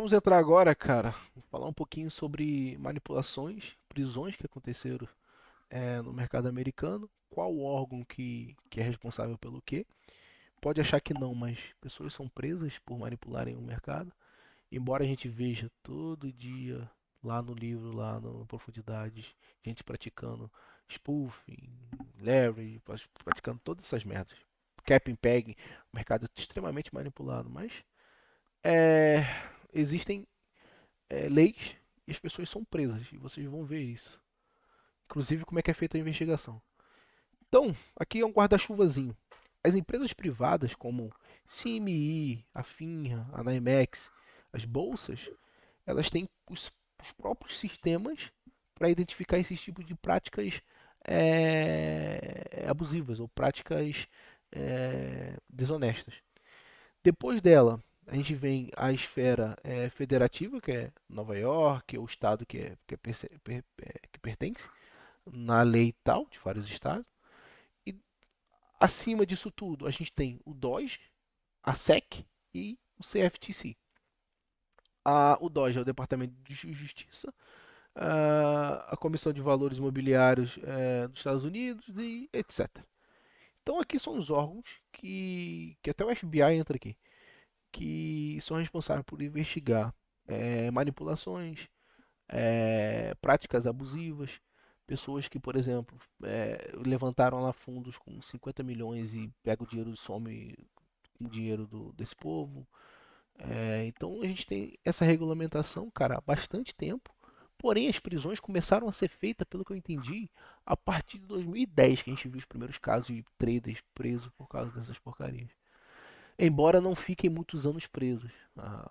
vamos entrar agora, cara, falar um pouquinho sobre manipulações, prisões que aconteceram no mercado americano, qual órgão que é responsável pelo quê. Pode achar que não, mas pessoas são presas por manipularem o mercado, embora a gente veja todo dia lá no livro, lá no Profundidades, gente praticando spoofing, leverage, praticando todas essas merdas. Cap and peg, mercado extremamente manipulado, mas é, existem leis e as pessoas são presas. E vocês vão ver isso. Inclusive, como é que é feita a investigação. Então, aqui é um guarda-chuvazinho. As empresas privadas, como CMI, a Finra, a Nymex, as bolsas, elas têm os próprios sistemas para identificar esses tipos de práticas abusivas ou práticas desonestas. Depois dela, a gente vem a esfera federativa, que é Nova York, o estado que pertence na lei tal de vários estados. E acima disso tudo, a gente tem o DOJ, a SEC e o CFTC. O DOJ é o Departamento de Justiça, a Comissão de Valores Imobiliários dos Estados Unidos e etc. Então aqui são os órgãos que até o FBI entra aqui, que são responsáveis por investigar manipulações, práticas abusivas, pessoas que, por exemplo, levantaram lá fundos com 50 milhões e pegam o dinheiro e some com o dinheiro desse povo. Então a gente tem essa regulamentação, cara, há bastante tempo. Porém, as prisões começaram a ser feitas, pelo que eu entendi, a partir de 2010, que a gente viu os primeiros casos de traders presos por causa dessas porcarias. Embora não fiquem muitos anos presos,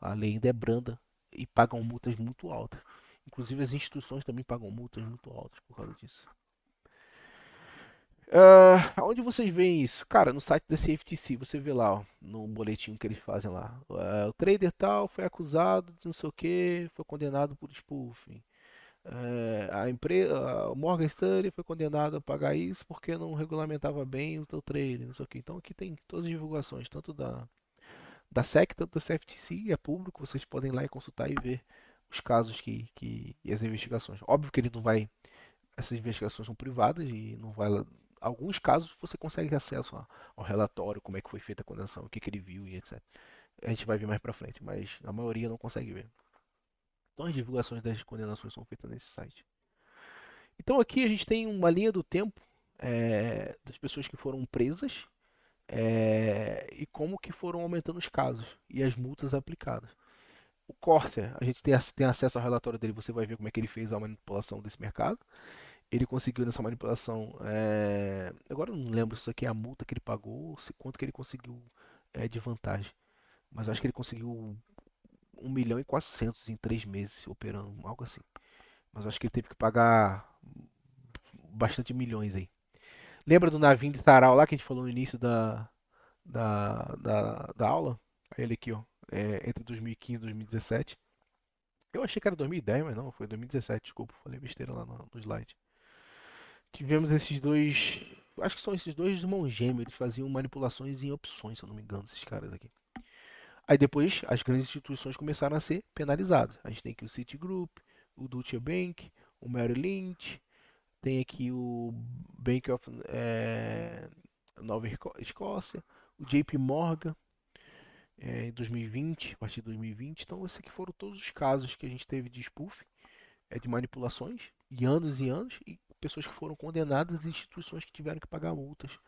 a lei ainda é branda e pagam multas muito altas. Inclusive as instituições também pagam multas muito altas por causa disso. Onde vocês veem isso? Cara, no site da CFTC, você vê lá, ó, no boletim que eles fazem lá. O trader tal foi acusado de não sei o que, foi condenado por spoofing. A empresa, o Morgan Stanley foi condenado a pagar isso porque não regulamentava bem o seu trade, não sei o que. Então aqui tem todas as divulgações, tanto da SEC, tanto da CFTC, é público, vocês podem ir lá e consultar e ver os casos e as investigações. Óbvio que ele não vai, essas investigações são privadas e não vai, alguns casos você consegue acesso ao relatório, como é que foi feita a condenação, o que, que ele viu e etc. A gente vai ver mais pra frente, mas a maioria não consegue ver. Então as divulgações das condenações são feitas nesse site. Então aqui a gente tem uma linha do tempo das pessoas que foram presas e como que foram aumentando os casos e as multas aplicadas. O Corsair, a gente tem acesso ao relatório dele, você vai ver como é que ele fez a manipulação desse mercado. Ele conseguiu nessa manipulação. Agora eu não lembro se isso aqui é a multa que ele pagou, se quanto que ele conseguiu de vantagem. Mas acho que ele conseguiu 1.400.000 em 3 meses operando, algo assim. Mas acho que ele teve que pagar bastante milhões aí. Lembra do navio de Sarau lá que a gente falou no início da aula? Ele aqui, ó. Entre 2015 e 2017. Eu achei que era 2010, mas não, foi 2017, desculpa, falei besteira lá no slide. Tivemos esses dois. Acho que são esses dois irmãos gêmeos, eles faziam manipulações em opções, se eu não me engano, esses caras aqui. Aí depois as grandes instituições começaram a ser penalizadas. A gente tem aqui o Citigroup, o Deutsche Bank, o Merrill Lynch, tem aqui o Bank of Nova Escócia, o JP Morgan em 2020, a partir de 2020. Então, esses aqui foram todos os casos que a gente teve de spoofing de manipulações, e anos, e pessoas que foram condenadas e instituições que tiveram que pagar multas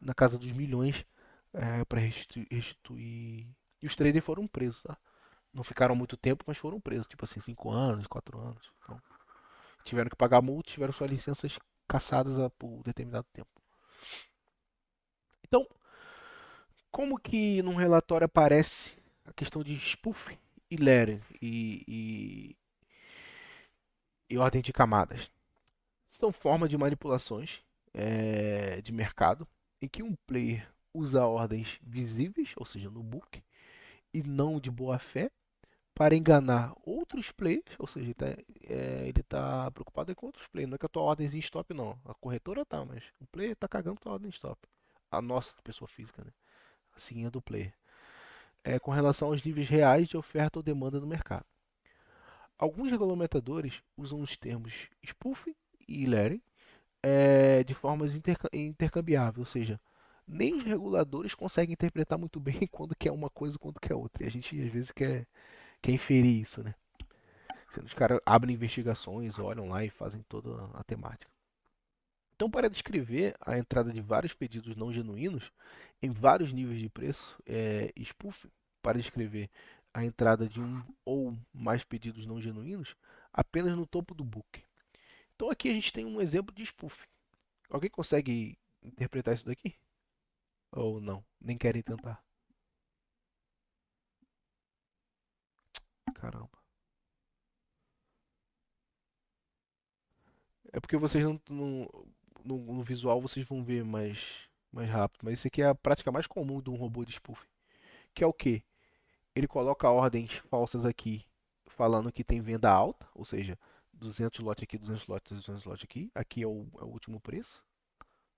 na casa dos milhões para restituir. E os traders foram presos, tá? Não ficaram muito tempo, mas foram presos, tipo assim, 5 anos, 4 anos. Então, tiveram que pagar multa, tiveram suas licenças cassadas por determinado tempo. Então, como que num relatório aparece a questão de spoof e layering e ordem de camadas? São formas de manipulações de mercado em que um player usa ordens visíveis, ou seja, no book, e não de boa fé, para enganar outros players, ou seja, ele tá preocupado com outros players. Não é que a tua ordem em stop, não. A corretora tá, mas o player tá cagando tua ordem em stop. A nossa pessoa física, né? Assim é do player. com relação aos níveis reais de oferta ou demanda no mercado. Alguns regulamentadores usam os termos spoofing e layering de formas intercambiáveis, ou seja, nem os reguladores conseguem interpretar muito bem quando quer uma coisa e quando quer outra. E a gente às vezes quer inferir isso, né? Sendo os caras abrem investigações, olham lá e fazem toda a temática. Então, para descrever a entrada de vários pedidos não genuínos em vários níveis de preço, spoofing, para descrever a entrada de um ou mais pedidos não genuínos apenas no topo do book. Então, aqui a gente tem um exemplo de spoofing. Alguém consegue interpretar isso daqui? Ou não? Nem querem tentar? Caramba. É porque vocês no visual vocês vão ver mais rápido. Mas isso aqui é a prática mais comum de um robô de spoofing. Que é o quê? Ele coloca ordens falsas aqui, falando que tem venda alta, ou seja, 200 lotes aqui, 200 lotes, 200 lotes aqui. Aqui é o último preço.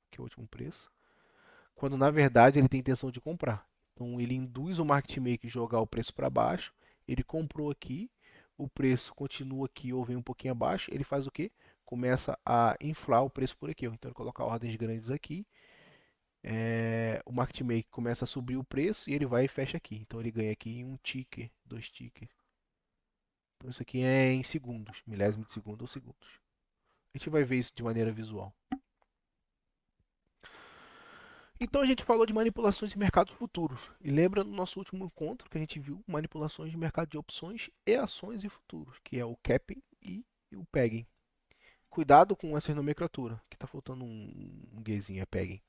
Aqui é o último preço. Quando na verdade ele tem intenção de comprar. Então ele induz o market maker a jogar o preço para baixo. Ele comprou aqui, o preço continua aqui ou vem um pouquinho abaixo. Ele faz o quê? Começa a inflar o preço por aqui. Então ele coloca ordens grandes aqui. O market maker começa a subir o preço e ele vai e fecha aqui. Então ele ganha aqui um ticker, dois tickers. Então isso aqui é em segundos, milésimo de segundo ou segundos. A gente vai ver isso de maneira visual. Então a gente falou de manipulações de mercados futuros. E lembra no nosso último encontro que a gente viu manipulações de mercado de opções e ações e futuros, que é o capping e o pegging. Cuidado com essa nomenclatura, que está faltando um Gzinho, é pegging.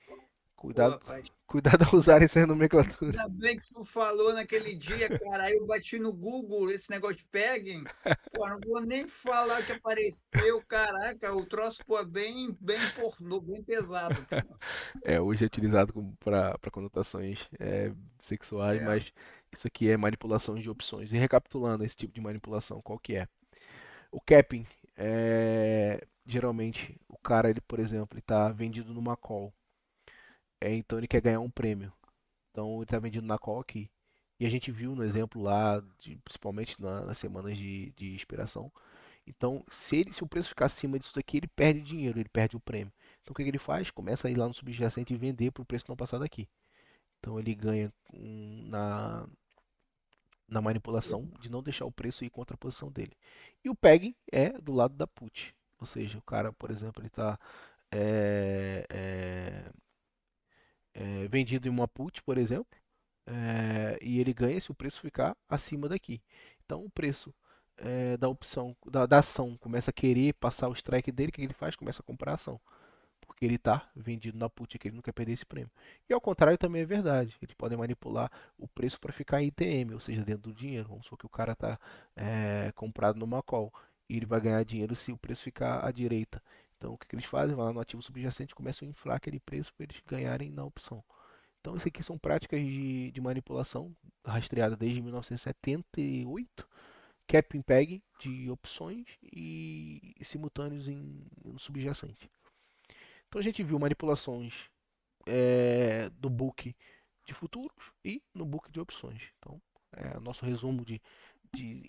Pô, Cuidado, rapaz, cuidado ao ainda, usar essa nomenclatura. ainda bem que tu falou naquele dia, cara. Aí eu bati no Google esse negócio de pegging. Pô, não vou nem falar o que apareceu. Caraca, o troço, pô, bem pornô, bem pesado. Pô. Hoje é utilizado para conotações sexuais, É. mas isso aqui é manipulação de opções. E recapitulando esse tipo de manipulação, qual que é? O capping, geralmente, o cara, ele, por exemplo, está vendido numa call, então ele quer ganhar um prêmio. Então ele está vendido na call aqui. E a gente viu no exemplo lá, principalmente nas semanas de expiração. Então, se o preço ficar acima disso daqui, ele perde dinheiro, ele perde o prêmio. Então, o que ele faz? Começa a ir lá no subjacente e vender para o preço não passar daqui. Então, ele ganha na manipulação de não deixar o preço ir contra a posição dele. E o pegging é do lado da put. Ou seja, o cara, por exemplo, ele está é, é, vendido em uma put, por exemplo, e ele ganha se o preço ficar acima daqui. Então, o preço da opção, da ação, começa a querer passar o strike dele, o que ele faz? Começa a comprar a ação. Porque ele está vendido na put, que ele não quer perder esse prêmio. E ao contrário também é verdade. Eles podem manipular o preço para ficar em ITM, ou seja, dentro do dinheiro. Vamos supor que o cara está comprado numa call e ele vai ganhar dinheiro se o preço ficar à direita. Então o que eles fazem? Vai lá no ativo subjacente e começam a inflar aquele preço para eles ganharem na opção. Então isso aqui são práticas de manipulação rastreada desde 1978, cap and peg de opções e simultâneos no subjacente. Então a gente viu manipulações do book de futuros e no book de opções. Então, nosso resumo de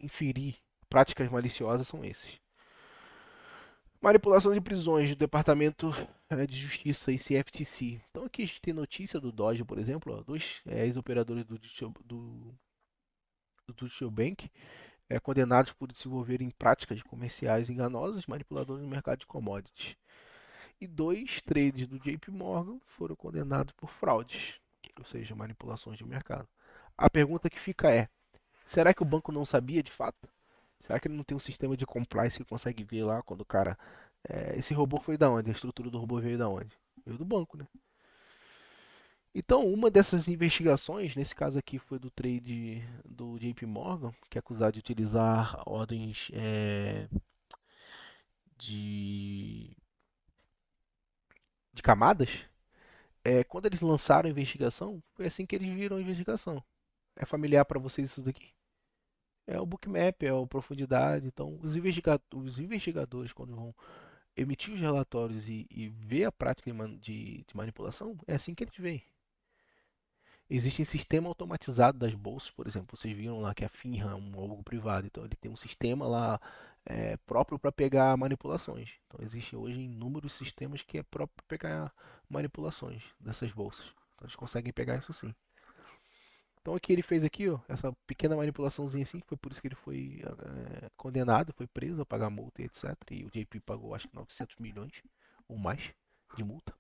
inferir práticas maliciosas são esses. Manipulação de prisões do Departamento de Justiça e CFTC. Então aqui a gente tem notícia do Dodge, por exemplo, ó, dois ex-operadores do Deutsche Bank condenados por desenvolverem práticas comerciais enganosas, manipuladoras no mercado de commodities. E dois traders do JP Morgan foram condenados por fraudes, ou seja, manipulações de mercado. A pergunta que fica é: será que o banco não sabia de fato? Será que ele não tem um sistema de compliance que consegue ver lá quando o cara. Esse robô foi da onde? A estrutura do robô veio da onde? Veio do banco, né? Então, uma dessas investigações, nesse caso aqui foi do trade do JP Morgan, que é acusado de utilizar ordens de, de camadas. Quando eles lançaram a investigação, foi assim que eles viram a investigação. É familiar para vocês isso daqui? É o bookmap, é a profundidade. Então, os investigadores, quando vão emitir os relatórios e ver a prática de manipulação, é assim que eles veem. Existem sistema automatizado das bolsas, por exemplo. Vocês viram lá que a Finra é um órgão privado, então ele tem um sistema lá próprio para pegar manipulações. Então existem hoje inúmeros sistemas que é próprio para pegar manipulações dessas bolsas. Então eles conseguem pegar isso sim. Então aqui ele fez aqui, ó, essa pequena manipulaçãozinha assim, foi por isso que ele foi condenado, foi preso a pagar multa e etc. E o JP pagou acho que 900 milhões ou mais de multa.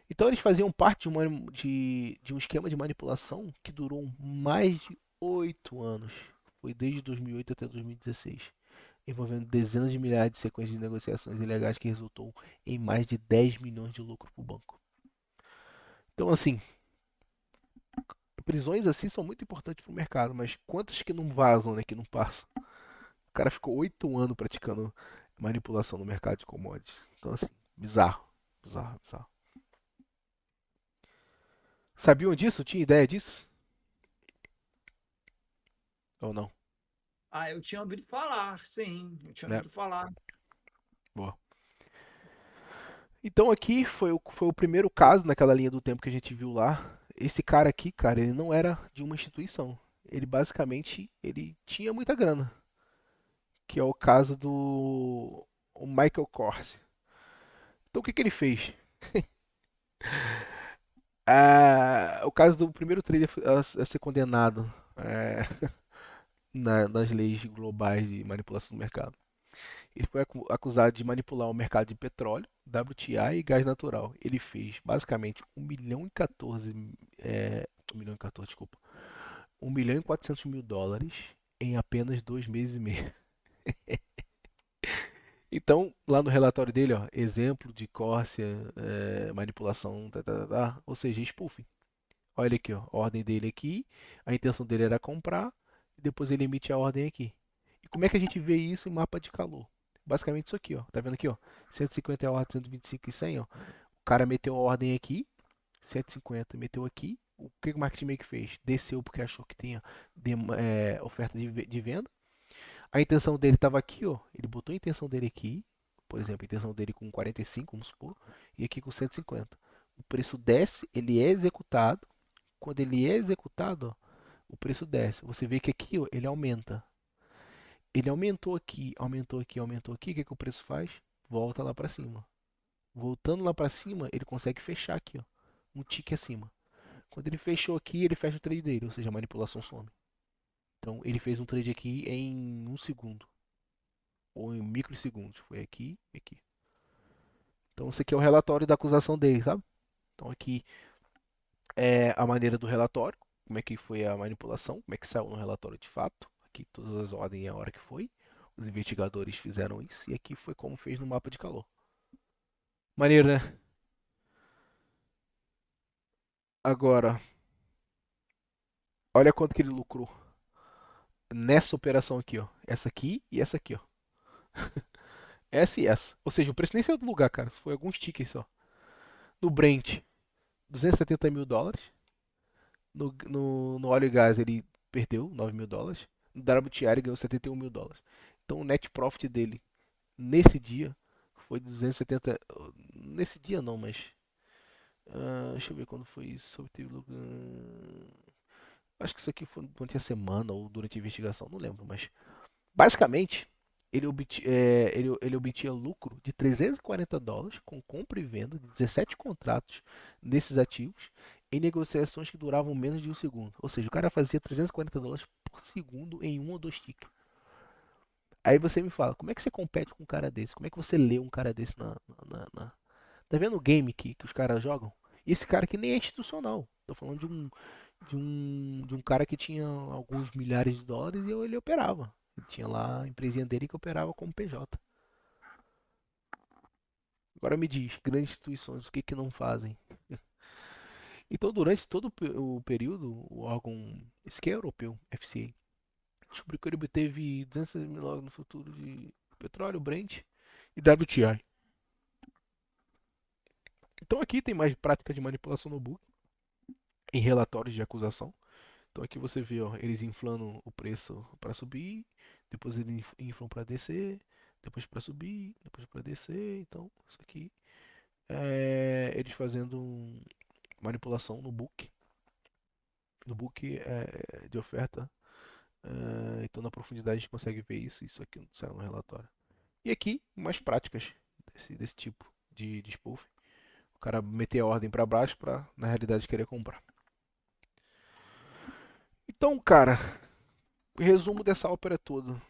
Então eles faziam parte de um esquema de manipulação que durou mais de 8 anos. Foi desde 2008 até 2016, envolvendo dezenas de milhares de sequências de negociações ilegais que resultou em mais de 10 milhões de lucro para o banco. Então, assim, prisões assim são muito importantes para o mercado, mas quantas que não vazam, né, que não passam? O cara ficou 8 anos praticando manipulação no mercado de commodities. Então, assim, bizarro, bizarro, bizarro. Sabiam disso? Tinha ideia disso? Ou não? Ah, eu tinha ouvido falar, sim, eu tinha Né? ouvido falar. Boa. Então aqui foi o primeiro caso naquela linha do tempo que a gente viu lá. Esse cara aqui, cara, ele não era de uma instituição. Ele basicamente ele tinha muita grana, que é o caso do o Michael Kors. Então o que que ele fez? O caso do primeiro trader a ser condenado nas leis globais de manipulação do mercado. Ele foi acusado de manipular o mercado de petróleo, WTI e gás natural. Ele fez basicamente 1 milhão e 14, desculpa, 1 milhão e 400 mil dólares em apenas 2 meses e meio. Então, lá no relatório dele, ó, exemplo de Córcia, manipulação, tá, tá, tá, tá, ou seja, spoofing. Olha aqui, ó, a ordem dele aqui, a intenção dele era comprar, e depois ele emite a ordem aqui. E como é que a gente vê isso em mapa de calor? Basicamente isso aqui, ó. Tá vendo aqui, ó? 150 é a ordem, 125 e 100, ó. O cara meteu a ordem aqui, 150 meteu aqui. O que o market maker fez? Desceu porque achou que tinha oferta de venda. A intenção dele estava aqui, ó. Ele botou a intenção dele aqui, por exemplo, a intenção dele com 45, vamos supor, e aqui com 150. O preço desce, ele é executado. Quando ele é executado, ó, o preço desce. Você vê que aqui, ó, ele aumenta. Ele aumentou aqui, aumentou aqui, aumentou aqui. O que, que o preço faz? Volta lá para cima. Voltando lá para cima, ele consegue fechar aqui, ó, um tique acima. Quando ele fechou aqui, ele fecha o trade dele, ou seja, a manipulação some. Então ele fez um trade aqui em 1 segundo, ou em microsegundos. Foi aqui e aqui. Então esse aqui é o relatório da acusação dele, sabe? Então aqui é a maneira do relatório, como é que foi a manipulação, como é que saiu no relatório de fato. Aqui todas as ordens e a hora que foi. Os investigadores fizeram isso e aqui foi como fez no mapa de calor. Maneiro, né? Agora, olha quanto que ele lucrou nessa operação aqui, ó. Essa aqui e essa aqui, ó. Essa e essa. Ou seja, o preço nem saiu do lugar, cara. Foi alguns tickets só. No Brent, 270 mil dólares. No óleo e gás ele perdeu 9 mil dólares. No WTI ele ganhou 71 mil dólares. Então o net profit dele nesse dia foi 270. Nesse dia não, mas. Deixa eu ver quando foi isso. Acho que isso aqui foi durante a semana ou durante a investigação, não lembro. Mas basicamente ele obtinha lucro de 340 dólares com compra e venda de 17 contratos desses ativos em negociações que duravam menos de 1 segundo. Ou seja, o cara fazia 340 dólares por segundo em um ou dois ticks. Aí você me fala, como é que você compete com um cara desse? Como é que você lê um cara desse Tá vendo o game que os caras jogam? E esse cara aqui nem é institucional. Tô falando de um cara que tinha alguns milhares de dólares e ele operava. Ele tinha lá a empresinha dele que operava como PJ. Agora me diz, grandes instituições, o que que não fazem? Então, durante todo o período, o órgão, esse que é europeu, FCA, descobriu que ele obteve 200 mil dólares no futuro de petróleo, Brent e WTI. Então aqui tem mais prática de manipulação no book, em relatórios de acusação. Então aqui você vê, ó, eles inflando o preço para subir, depois eles inflam para descer, depois para subir, depois para descer. Então isso aqui é eles fazendo manipulação no book. No book de oferta, então na profundidade a gente consegue ver isso. Isso aqui não saiu no relatório. E aqui, mais práticas desse tipo de spoof. O cara meter a ordem para baixo para, na realidade, querer comprar. Então, cara, resumo dessa ópera toda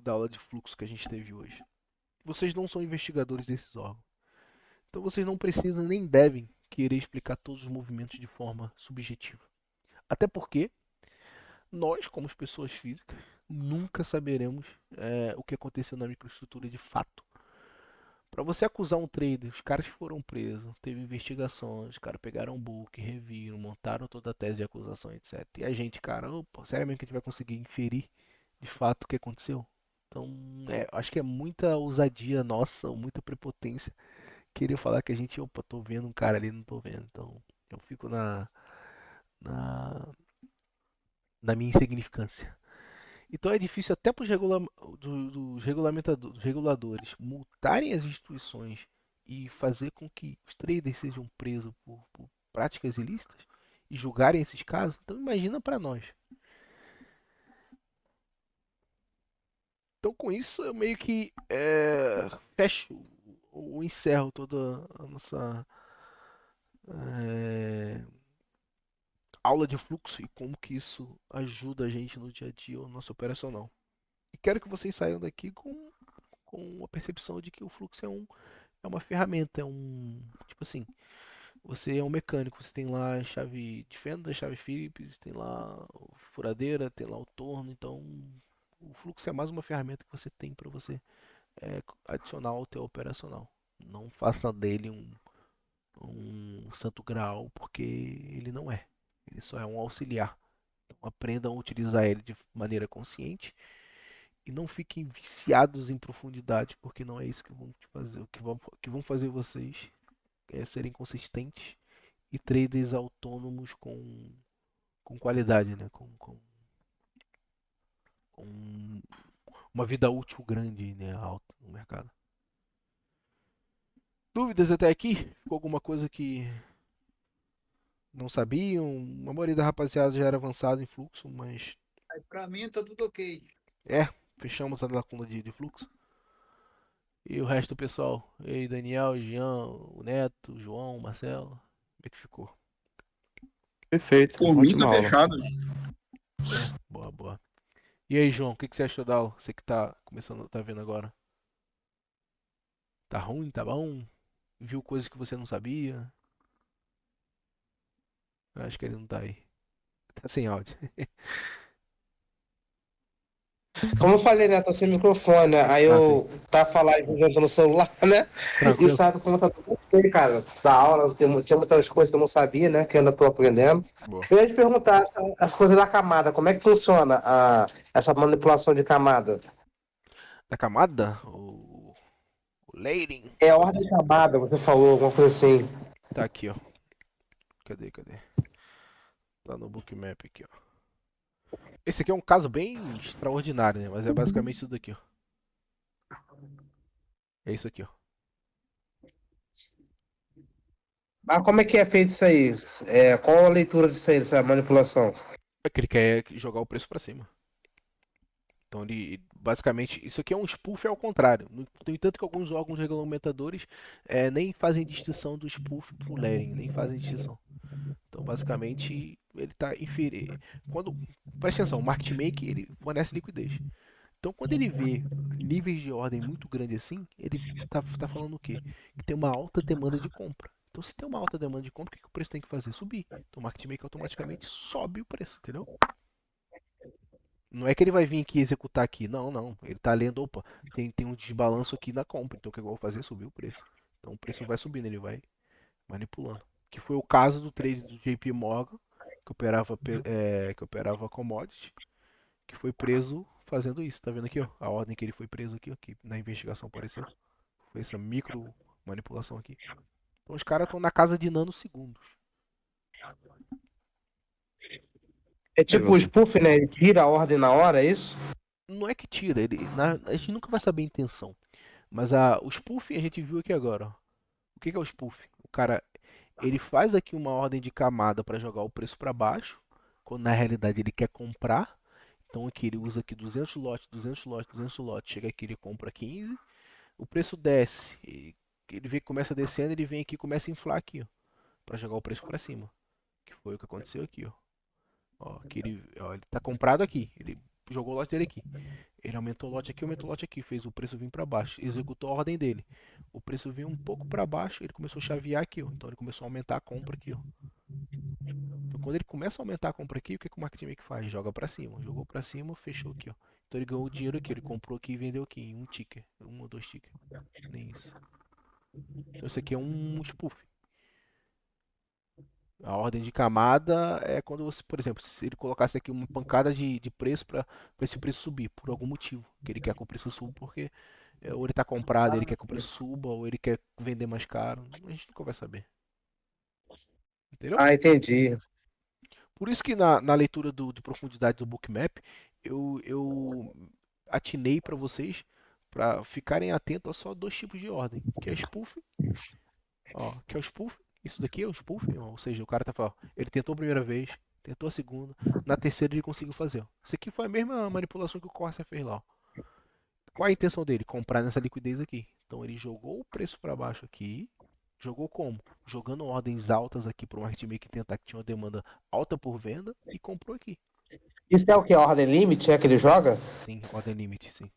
da aula de fluxo que a gente teve hoje. Vocês não são investigadores desses órgãos. Então vocês não precisam nem devem querer explicar todos os movimentos de forma subjetiva. Até porque nós, como pessoas físicas, nunca saberemos o que aconteceu na microestrutura de fato. Para você acusar um trader, os caras foram presos, teve investigações, os caras pegaram o book, reviram, montaram toda a tese de acusação, etc. E a gente, cara, opa, seriamente que a gente vai conseguir inferir de fato o que aconteceu? Então, acho que é muita ousadia nossa, muita prepotência querer falar que a gente, opa, tô vendo um cara ali, não tô vendo. Então, eu fico na, na minha insignificância. Então é difícil até para os dos reguladores multarem as instituições e fazer com que os traders sejam presos por práticas ilícitas e julgarem esses casos. Então imagina para nós. Então com isso eu meio que fecho ou encerro toda a nossa é, aula de fluxo e como que isso ajuda a gente no dia a dia, o nosso operacional. E quero que vocês saiam daqui com a percepção de que o fluxo é uma ferramenta, é um. Tipo assim, você é um mecânico, você tem lá a chave de fenda, a chave Phillips, tem lá a furadeira, tem lá o torno, então o fluxo é mais uma ferramenta que você tem para você adicionar ao teu operacional. Não faça dele um santo graal, porque ele não é. Ele só é um auxiliar. Então aprendam a utilizar ele de maneira consciente e não fiquem viciados em profundidade, porque não é isso que vão te fazer. Que vão fazer vocês serem consistentes e traders autônomos com qualidade, né? Com uma vida útil grande, né? Alta no mercado. Dúvidas até aqui? Ficou alguma coisa que não sabiam? A maioria da rapaziada já era avançado em fluxo, mas Aí pra mim tá tudo ok. é, fechamos a lacuna de fluxo. E o resto do pessoal? E aí, Daniel, Jean, o Neto, o João, o Marcelo? Como é que ficou? Perfeito, Por mim tá ótima aula. fechado. Boa, boa. E aí, João, o que você achou da aula? Você que tá começando, tá vendo agora. Tá ruim, tá bom? Viu coisas que você não sabia? Acho que ele não tá aí. Tá sem áudio. Como eu falei, né? Tô sem microfone, aí Ah, sim. eu tá falando jogando no celular, né? E Tranquilo. sabe como tá tudo bem, cara. Da aula, tinha muitas coisas que eu não sabia, né? Que eu ainda tô aprendendo. Boa. Eu ia te perguntar as coisas da camada, como é que funciona essa manipulação de camada? Da camada? O layering. É ordem de camada, você falou, alguma coisa assim. Tá aqui, ó. Cadê? Tá no bookmap aqui, ó. Esse aqui é um caso bem extraordinário, né? Mas é basicamente isso daqui, ó. É isso aqui, ó. Mas como é que é feito isso aí? Qual a leitura disso aí, dessa manipulação? É que ele quer jogar o preço pra cima. Então ele basicamente isso aqui é um spoof ao contrário. No entanto que alguns órgãos regulamentadores nem fazem distinção do spoof pro layering, nem fazem distinção. Então basicamente ele está inferindo. Quando presta atenção, o market maker ele fornece liquidez. Então quando ele vê níveis de ordem muito grandes assim, ele tá falando o quê? Que tem uma alta demanda de compra. Então se tem uma alta demanda de compra, o que o preço tem que fazer? Subir. Então o market maker automaticamente sobe o preço, entendeu? Não é que ele vai vir aqui executar aqui. Não, não. Ele está lendo, opa, tem um desbalanço aqui na compra. Então o que eu vou fazer é subir o preço. Então o preço vai subindo, ele vai manipulando. Que foi o caso do trade do JP Morgan, que operava commodity, que foi preso fazendo isso. Tá vendo aqui, ó? A ordem que ele foi preso aqui, ó, que na investigação apareceu. Foi essa micro manipulação aqui. Então os caras estão na casa de nanosegundos. É tipo o spoof, né? Ele tira a ordem na hora, é isso? Não é que tira, a gente nunca vai saber a intenção. Mas o spoof a gente viu aqui agora, ó. O que é o spoof? O cara, ele faz aqui uma ordem de camada para jogar o preço para baixo, quando na realidade ele quer comprar. Então aqui ele usa aqui 200 lotes, 200 lotes, 200 lotes, chega aqui ele compra 15, o preço desce, ele vê que começa descendo, ele vem aqui e começa a inflar aqui, ó, para jogar o preço para cima, que foi o que aconteceu aqui, ó. Ó, que ele tá comprado aqui, ele jogou o lote dele aqui. Ele aumentou o lote aqui, fez o preço vir para baixo, executou a ordem dele. O preço veio um pouco para baixo, ele começou a chavear aqui, ó. Então ele começou a aumentar a compra aqui, ó. Então quando ele começa a aumentar a compra aqui, o que, que o market maker faz? Joga para cima, jogou para cima, fechou aqui, ó. Então ele ganhou o dinheiro aqui, ele comprou aqui e vendeu aqui em um ticker, um ou dois tickers, nem isso. Então isso aqui é um spoof. A ordem de camada é quando você, por exemplo, se ele colocasse aqui uma pancada de preço para esse preço subir, por algum motivo, que ele quer que o preço suba porque ou ele está comprado, ele quer que o preço suba, ou ele quer vender mais caro. A gente nunca vai saber. Entendeu? Ah, entendi. Por isso que na leitura de profundidade do Bookmap, eu atinei para vocês para ficarem atentos a só dois tipos de ordem, que é spoof, ó, que é o spoof. Isso daqui é o spoof, ou seja, o cara tá falando, ele tentou a primeira vez, tentou a segunda, na terceira ele conseguiu fazer. Ó. Isso aqui foi a mesma manipulação que o Corsair fez lá. Ó. Qual a intenção dele? Comprar nessa liquidez aqui. Então ele jogou o preço para baixo aqui. Jogou como? Jogando ordens altas aqui para o market maker tentar que tinha uma demanda alta por venda e comprou aqui. Isso é o que? A ordem limite é que ele joga? Sim, ordem limite, sim.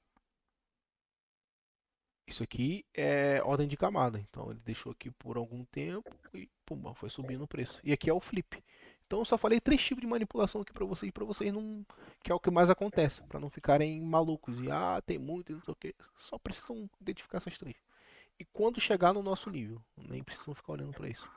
Isso aqui é ordem de camada. Então ele deixou aqui por algum tempo e pum, foi subindo o preço. E aqui é o flip. Então eu só falei três tipos de manipulação aqui para vocês não, que é o que mais acontece, para não ficarem malucos e tem muito e não sei o que. Só precisam identificar essas três. E quando chegar no nosso nível, nem precisam ficar olhando para isso.